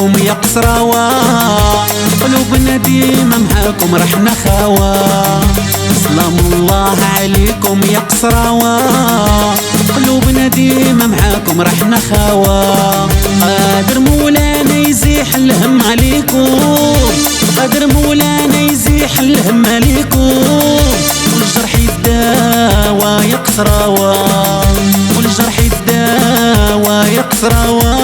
عليكم يا قصراوة، قلوبنا ديما معاكم راح نخاوى. سلام الله عليكم يا قصراوة، قلوبنا ديما معاكم راح نخاوى. قادر مولانا يزيح الهم عليكم، قادر مولانا يزيح الهم عليكم، والجرح يداوى يا قصراوة، والجرح يداوى يا قصراوة.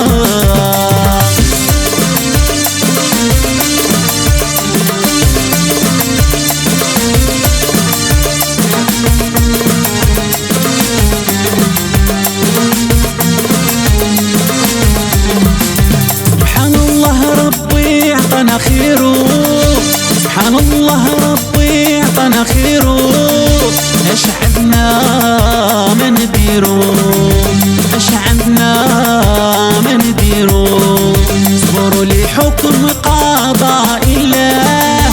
سبحان الله ربي عطانا خيرو، سبحان الله ربي عطانا خيرو، اش عندنا ما نديرو، اش عندنا ما نديرو. صبروا لي حكم قضاء الله،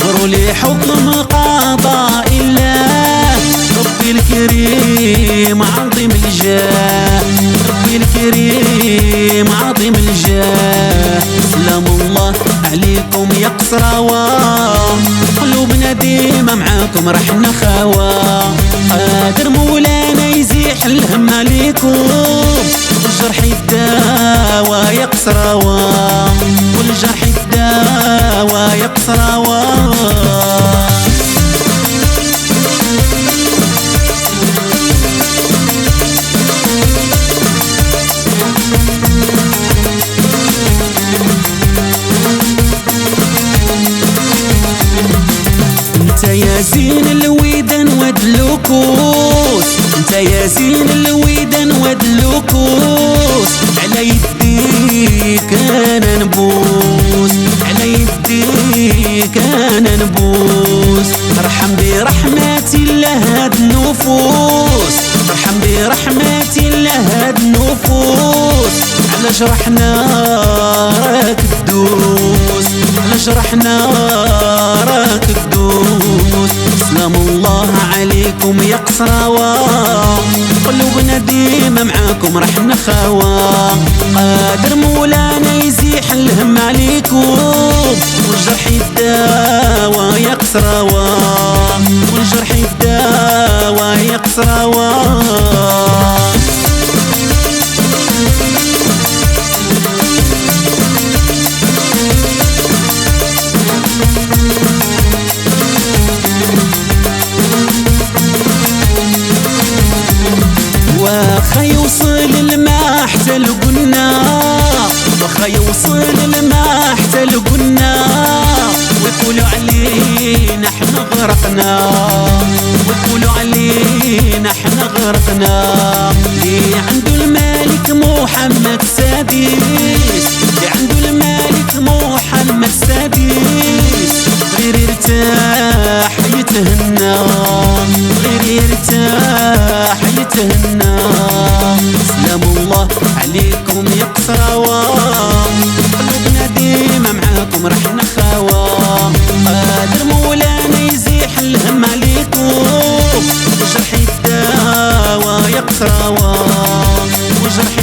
صبروا لي حكم قضاء الله، ربي الكريم عظيم الجاه، ربي الكريم عظيم الجاه. سلام الله عليكم يا قصراوة، قلوبنا ديما معاكم راح نخاوى. قادر مولانا يزيح الهم عليكم، والجرح يداوى يا قصراوة، والجرح يداوى يا قصراوة. انت يا زين الويدان ودلوكوس، انت يا زين الويدان ودلوكوس، على يديك انا نبوس، على يديك انا نبوس. ارحم برحمة الله هاد النفوس، ارحم برحمة الله هاد النفوس، على جرحنا راك تدوس، على جرحنا راك تدوس. سلام الله عليكم يا قصراوة، قلوبنا ديما معاكم راح نخاوى. قادر مولانا يزيح الهم عليكم، والجرح يداوى يا قصراوة، والجرح يداوى يا قصراوة. واخا يوصل الماء حتى لقنا، واخا يوصل الماء حتى لقنا، ويقولوا علينا احنا غرقنا، ويقولوا علينا احنا غرقنا. اللي عنده الملك محمد السادس، اللي عنده الملك محمد السادس، غير يرتاح يتهنى، غير يرتاح يتهنى. سلام الله عليكم يا قصراوة، قلوبنا ديما معاكم راح نخاوى. قادر مولانا يزيح الهم عليكم، والجرح يداوى يا قصراوة، والجرح